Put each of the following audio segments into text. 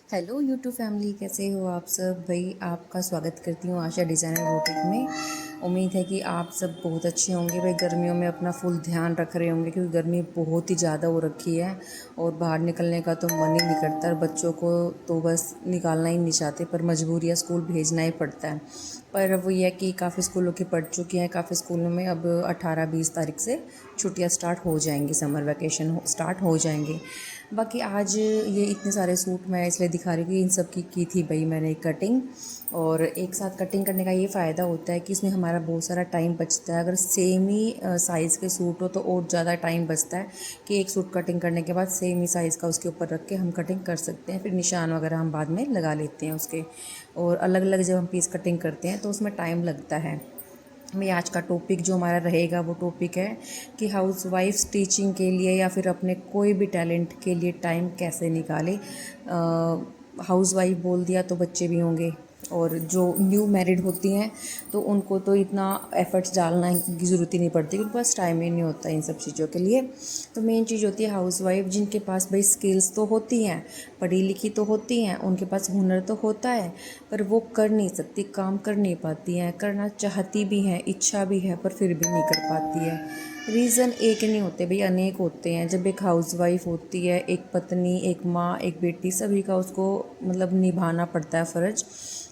Hello YouTube family, कैसे हो आप सब। भाई आपका स्वागत करती हूँ आशा डिज़ाइनर बुटीक में। उम्मीद है कि आप सब बहुत अच्छे होंगे। भाई गर्मियों में अपना फुल ध्यान रख रहे होंगे क्योंकि गर्मी बहुत ही ज़्यादा हो रखी है और बाहर निकलने का तो मन ही नहीं करता। और बच्चों को तो बस निकालना ही नहीं चाहते, पर मजबूरी है, स्कूल भेजना ही पड़ता है। पर वो ये है कि काफ़ी स्कूलों की पढ़ चुकी हैं, काफ़ी स्कूलों में अब 18-20 तारीख से छुट्टियां स्टार्ट हो जाएंगी, समर वैकेशन स्टार्ट हो जाएंगे। बाकी आज ये इतने सारे सूट मैं इसलिए दिखा रही हूँ कि इन सब की थी भाई मैंने कटिंग। और एक साथ कटिंग करने का ये फ़ायदा होता है कि इसमें हमारा बहुत सारा टाइम बचता है। अगर सेम ही साइज़ के सूट हो तो और ज़्यादा टाइम बचता है कि एक सूट कटिंग करने के बाद सेम ही साइज़ का उसके ऊपर रख के हम कटिंग कर सकते हैं। फिर निशान वगैरह हम बाद में लगा लेते हैं उसके। और अलग अलग जब हम पीस कटिंग करते हैं तो उसमें टाइम लगता है। मैं आज का टॉपिक जो हमारा रहेगा वो टॉपिक है कि हाउसवाइफ टीचिंग के लिए या फिर अपने कोई भी टैलेंट के लिए टाइम कैसे निकाले। हाउसवाइफ बोल दिया तो बच्चे भी होंगे, और जो न्यू मैरिड होती हैं तो उनको तो इतना एफर्ट्स डालना की ज़रूरत ही नहीं पड़ती क्योंकि उनके पास टाइम ही नहीं होता इन सब चीज़ों के लिए। तो मेन चीज़ होती है हाउसवाइफ जिनके पास भाई स्किल्स तो होती हैं, पढ़ी लिखी तो होती हैं, उनके पास हुनर तो होता है, पर वो कर नहीं सकती, काम कर नहीं पाती हैं। करना चाहती भी हैं, इच्छा भी है, पर फिर भी नहीं कर पाती है। रीज़न एक नहीं होते भाई, अनेक होते हैं। जब एक हाउसवाइफ होती है, एक पत्नी, एक माँ, एक बेटी, सभी का उसको मतलब निभाना पड़ता है फ़र्ज़।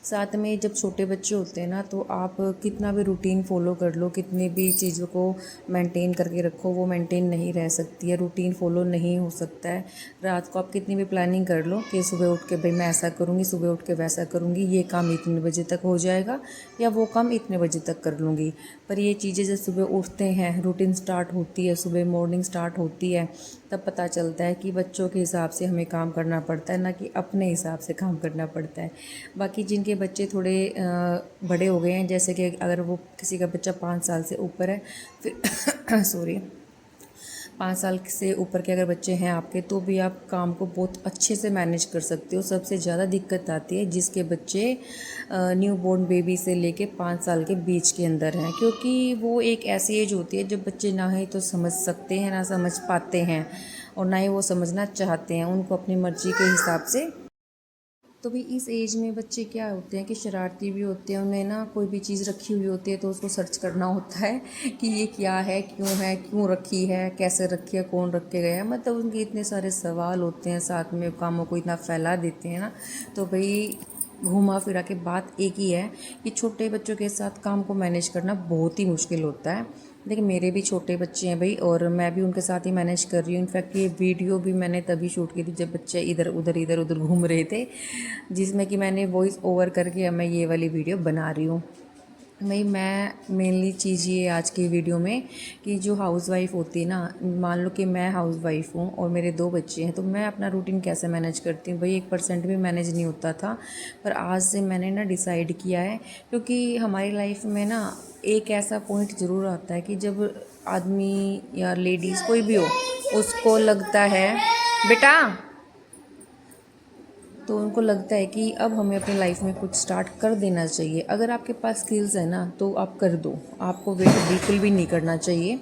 साथ में जब छोटे बच्चे होते हैं ना तो आप कितना भी रूटीन फॉलो कर लो, कितनी भी चीज़ों को मेंटेन करके रखो, वो मेंटेन नहीं रह सकती है, रूटीन फॉलो नहीं हो सकता है। रात को आप कितनी भी प्लानिंग कर लो कि सुबह उठ के भाई मैं ऐसा करूँगी, सुबह उठ के वैसा करूँगी, ये काम इतने बजे तक हो जाएगा या वो काम इतने बजे तक कर लूँगी, पर ये चीज़ें जब सुबह उठते हैं, रूटीन स्टार्ट होती है, सुबह मॉर्निंग स्टार्ट होती है, तब पता चलता है कि बच्चों के हिसाब से हमें काम करना पड़ता है, ना कि अपने हिसाब से काम करना पड़ता है। बाकी जिनके बच्चे थोड़े बड़े हो गए हैं, जैसे कि अगर वो किसी का बच्चा 5 साल से ऊपर है, फिर सॉरी 5 साल से ऊपर के अगर बच्चे हैं आपके, तो भी आप काम को बहुत अच्छे से मैनेज कर सकते हो। सबसे ज़्यादा दिक्कत आती है जिसके बच्चे न्यू बॉर्न बेबी से लेके 5 साल के बीच के अंदर हैं, क्योंकि वो एक ऐसी एज होती है जब बच्चे ना ही तो समझ सकते हैं, ना समझ पाते हैं, और ना ही वो समझना चाहते हैं। उनको अपनी मर्ज़ी के हिसाब से, तो भी इस एज में बच्चे क्या होते हैं कि शरारती भी होते हैं। उन्हें ना कोई भी चीज़ रखी हुई होती है तो उसको सर्च करना होता है कि ये क्या है, क्यों रखी है, कैसे रखी है, कौन रख के गया है। मतलब उनके इतने सारे सवाल होते हैं, साथ में कामों को इतना फैला देते हैं ना। तो भाई घुमा फिरा के बात एक ही है कि छोटे बच्चों के साथ काम को मैनेज करना बहुत ही मुश्किल होता है। देखिए मेरे भी छोटे बच्चे हैं भाई, और मैं भी उनके साथ ही मैनेज कर रही हूँ। इनफैक्ट ये वीडियो भी मैंने तभी शूट की थी जब बच्चे इधर उधर घूम रहे थे, जिसमें कि मैंने वॉइस ओवर करके अब मैं ये वाली वीडियो बना रही हूँ। भाई मैं मेनली चीज़ ये आज की वीडियो में कि जो हाउसवाइफ होती है ना, मान लो कि मैं हाउसवाइफ हूँ और मेरे 2 बच्चे हैं, तो मैं अपना रूटीन कैसे मैनेज करती हूँ। भाई 1% भी मैनेज नहीं होता था, पर आज से मैंने ना डिसाइड किया है। क्योंकि हमारी लाइफ में ना एक ऐसा पॉइंट ज़रूर आता है कि जब आदमी या लेडीज़ कोई भी हो, उसको लगता है बेटा, तो उनको लगता है कि अब हमें अपनी लाइफ में कुछ स्टार्ट कर देना चाहिए। अगर आपके पास स्किल्स है ना तो आप कर दो, आपको वेट बिल्कुल भी नहीं करना चाहिए।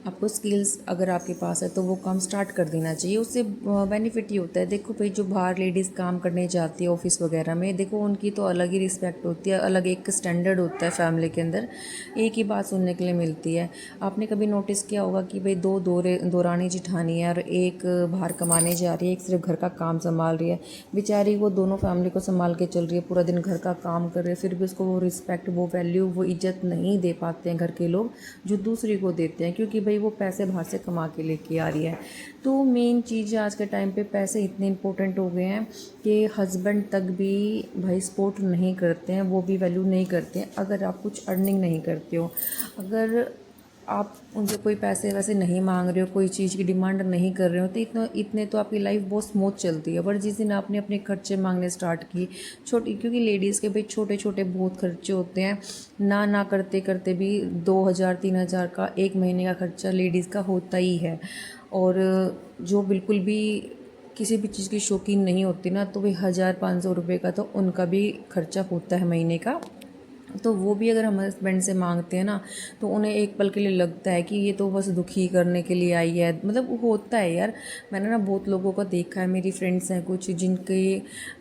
आपको स्किल्स अगर आपके पास है तो वो काम स्टार्ट कर देना चाहिए। उससे बेनिफिट ये होता है, देखो भाई जो बाहर लेडीज़ काम करने जाती है ऑफिस वगैरह में, देखो उनकी तो अलग ही रिस्पेक्ट होती है, अलग एक स्टैंडर्ड होता है फैमिली के अंदर, एक ही बात सुनने के लिए मिलती है। आपने कभी नोटिस किया होगा कि भाई दो दौरानी जिठानी है और एक बाहर कमाने जा रही है, एक सिर्फ घर का काम संभाल रही है। बेचारी वो दोनों फैमिली को संभाल के चल रही है, पूरा दिन घर का काम कर रही है, फिर भी उसको वो रिस्पेक्ट, वो वैल्यू, वो इज्जत नहीं दे पाते हैं घर के लोग, जो दूसरी को देते हैं, क्योंकि भाई वो पैसे बाहर से कमा के लेके आ रही है। तो मेन चीज़ आज के टाइम पे पैसे इतने इंपॉर्टेंट हो गए हैं कि हस्बैंड तक भी भाई सपोर्ट नहीं करते हैं, वो भी वैल्यू नहीं करते हैं अगर आप कुछ अर्निंग नहीं करते हो। अगर आप उनसे कोई पैसे वैसे नहीं मांग रहे हो, कोई चीज़ की डिमांड नहीं कर रहे हो, तो इतने तो आपकी लाइफ बहुत स्मूथ चलती है। पर जिस दिन आपने अपने खर्चे मांगने स्टार्ट किए, छोटी, क्योंकि लेडीज़ के भाई छोटे छोटे बहुत खर्चे होते हैं, ना करते करते भी 2,000-3,000 का एक महीने का खर्चा लेडीज़ का होता ही है। और जो बिल्कुल भी किसी भी चीज़ की शौकीन नहीं होती ना, तो भाई 1,000-500 रुपये का तो उनका भी खर्चा होता है महीने का। तो वो भी अगर हम हस्बैंड से मांगते हैं ना तो उन्हें एक पल के लिए लगता है कि ये तो बस दुखी करने के लिए आई है। मतलब वो होता है यार, मैंने ना बहुत लोगों को देखा है, मेरी फ्रेंड्स हैं कुछ जिनके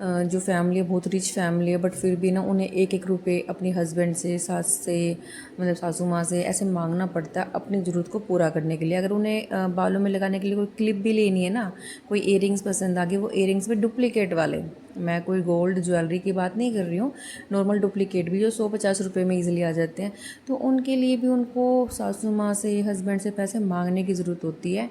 जो फैमिली है बहुत रिच फैमिली है, बट फिर भी ना उन्हें एक एक रुपये अपनी हस्बैंड से, सास से, मतलब सासू माँ से ऐसे मांगना पड़ता है अपनी ज़रूरत को पूरा करने के लिए। अगर उन्हें बालों में लगाने के लिए कोई क्लिप भी लेनी है ना, कोई इयरिंग्स पसंद आ गई, वो इयरिंग्स भी डुप्लीकेट वाले, मैं कोई गोल्ड ज्वेलरी की बात नहीं कर रही हूँ, नॉर्मल डुप्लीकेट भी जो 150 रुपये में ईजिली आ जाते हैं, तो उनके लिए भी उनको सासू माँ से, हस्बैंड से पैसे मांगने की ज़रूरत होती है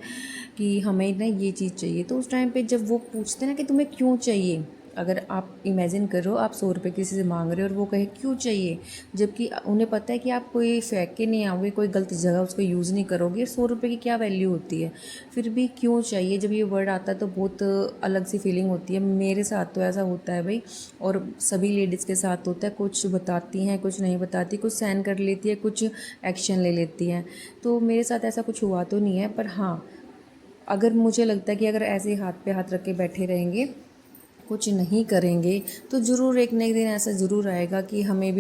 कि हमें ना ये चीज़ चाहिए। तो उस टाइम पे जब वो पूछते हैं ना कि तुम्हें क्यों चाहिए, अगर आप इमेजिन करो आप 100 रुपये किसी से मांग रहे हो और वो कहे क्यों चाहिए, जबकि उन्हें पता है कि आप कोई फेंक के नहीं आओगे, कोई गलत जगह उसको यूज़ नहीं करोगे, 100 रुपये की क्या वैल्यू होती है, फिर भी क्यों चाहिए, जब ये वर्ड आता है तो बहुत अलग सी फीलिंग होती है। मेरे साथ तो ऐसा होता है भाई, और सभी लेडीज़ के साथ होता है, कुछ बताती हैं कुछ नहीं बताती, कुछ सहन कर लेती है, कुछ एक्शन ले लेती हैं। तो मेरे साथ ऐसा कुछ हुआ तो नहीं है, पर हाँ अगर मुझे लगता है कि अगर ऐसे हाथ पे हाथ रख के बैठे रहेंगे, कुछ नहीं करेंगे, तो ज़रूर एक न एक दिन ऐसा ज़रूर आएगा कि हमें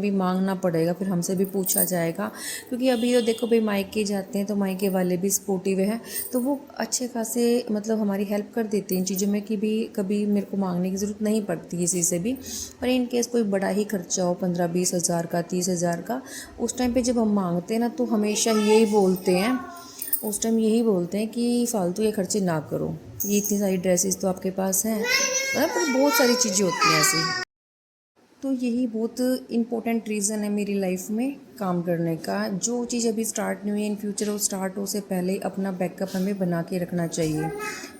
भी मांगना पड़ेगा, फिर हमसे भी पूछा जाएगा। क्योंकि अभी तो देखो भाई, मायके जाते हैं तो मायके वाले भी सपोर्टिव हैं, तो वो अच्छे खासे मतलब हमारी हेल्प कर देते हैं इन चीज़ों में कि भी कभी मेरे को मांगने की ज़रूरत नहीं पड़ती किसी से भी। पर इन केस कोई बड़ा ही खर्चा हो, 15-20 हज़ार का, 30 हज़ार का, उस टाइम पर जब हम मांगते हैं ना तो हमेशा यही बोलते हैं, उस टाइम यही बोलते हैं कि फ़ालतू ये खर्चे ना करो, ये इतनी सारी ड्रेसेस तो आपके पास हैं, मतलब पर बहुत सारी चीज़ें होती हैं ऐसी। तो यही बहुत इम्पोर्टेंट रीज़न है मेरी लाइफ में काम करने का। जो चीज़ अभी स्टार्ट नहीं हुई है, इन फ्यूचर वो स्टार्ट हो से पहले ही अपना बैकअप हमें बना के रखना चाहिए।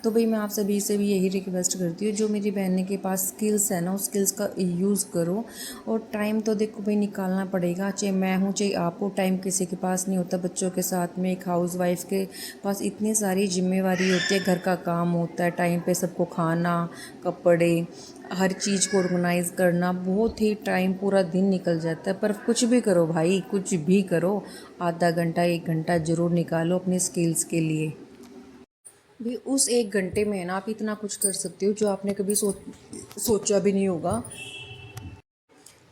तो भाई मैं आप सभी से भी यही रिक्वेस्ट करती हूँ, जो मेरी बहन के पास स्किल्स है ना, उस स्किल्स का यूज़ करो। और टाइम तो देखो भाई निकालना पड़ेगा, चाहे मैं हूँ चाहे आप हो, टाइम किसी के पास नहीं होता। बच्चों के साथ में एक हाउस वाइफ के पास इतनी सारी जिम्मेवारी होती है, घर का काम होता है, टाइम पे सबको खाना, कपड़े, हर चीज़ को ऑर्गेनाइज़ करना, बहुत ही टाइम पूरा दिन निकल जाता है। पर कुछ भी करो भाई, कुछ भी करो, आधा घंटा 1 घंटा ज़रूर निकालो अपनी स्किल्स के लिए। भी उस 1 घंटे में ना आप इतना कुछ कर सकते हो जो आपने कभी सोचा भी नहीं होगा।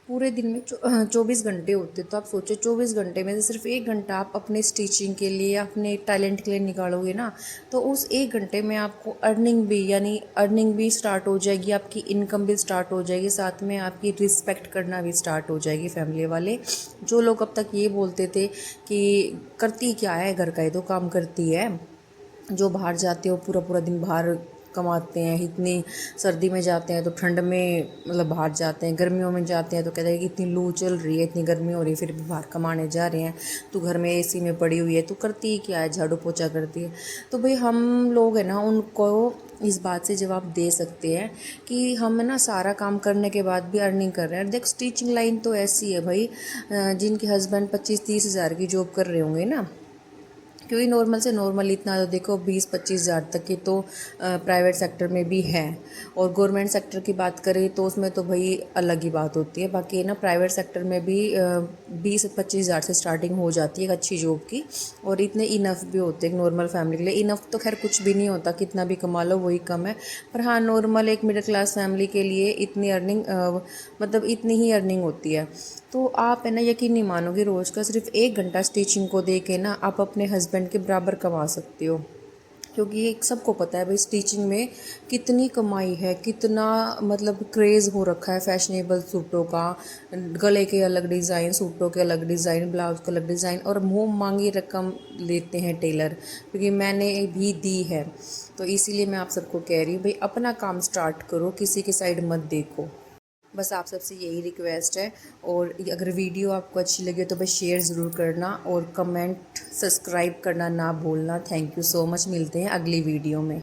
पूरे दिन में 24 घंटे होते, तो आप सोचो 24 घंटे में से सिर्फ 1 घंटा आप अपने स्टिचिंग के लिए, अपने टैलेंट के लिए निकालोगे ना, तो उस 1 घंटे में आपको अर्निंग भी स्टार्ट हो जाएगी, आपकी इनकम भी स्टार्ट हो जाएगी, साथ में आपकी रिस्पेक्ट करना भी स्टार्ट हो जाएगी फैमिली वाले। जो लोग अब तक ये बोलते थे कि करती क्या है, घर का ही तो काम करती है, जो बाहर जाते हो पूरा पूरा दिन बाहर कमाते हैं, इतनी सर्दी में जाते हैं तो ठंड में मतलब बाहर जाते हैं, गर्मियों में जाते हैं तो कहते हैं कि इतनी लू चल रही है, इतनी गर्मी हो रही है, फिर भी बाहर कमाने जा रहे हैं, तो घर में एसी में पड़ी हुई है, तो करती ही क्या है, झाड़ू पोछा करती है। तो भाई हम लोग हैं ना, उनको इस बात से जवाब दे सकते हैं कि हम ना सारा काम करने के बाद भी अर्निंग कर रहे हैं। देख स्टिचिंग लाइन तो ऐसी है भाई, जिनके हस्बैंड 25-30 हज़ार की जॉब कर रहे होंगे ना, क्योंकि नॉर्मल से नॉर्मल इतना तो देखो 20-25 हज़ार तक की तो प्राइवेट सेक्टर में भी है, और गवर्नमेंट सेक्टर की बात करें तो उसमें तो भाई अलग ही बात होती है। बाकी ना प्राइवेट सेक्टर में भी 20-25 हज़ार से स्टार्टिंग हो जाती है एक अच्छी जॉब की, और इतने इनफ भी होते हैं नॉर्मल फैमिली के लिए। इनफ तो खैर कुछ भी नहीं होता, कितना भी कमा लो वही कम है, पर हाँ नॉर्मल एक मिडिल क्लास फैमिली के लिए इतनी अर्निंग मतलब इतनी ही अर्निंग होती है। तो आप है ना यकीन नहीं मानोगे, रोज़ का सिर्फ 1 घंटा स्टिचिंग को दे के ना आप अपने हस्बैंड के बराबर कमा सकते हो। क्योंकि ये सबको पता है भाई स्टिचिंग में कितनी कमाई है, कितना मतलब क्रेज़ हो रखा है फैशनेबल सूटों का, गले के अलग डिज़ाइन, सूटों के अलग डिज़ाइन, ब्लाउज का अलग डिज़ाइन, और मुँह मांगी रकम लेते हैं टेलर, क्योंकि मैंने भी दी है। तो इसीलिए मैं आप सबको कह रही हूँ भाई अपना काम स्टार्ट करो, किसी के साइड मत देखो। बस आप सबसे यही रिक्वेस्ट है। और अगर वीडियो आपको अच्छी लगे तो बस शेयर ज़रूर करना, और कमेंट सब्सक्राइब करना ना भूलना। थैंक यू सो मच, मिलते हैं अगली वीडियो में।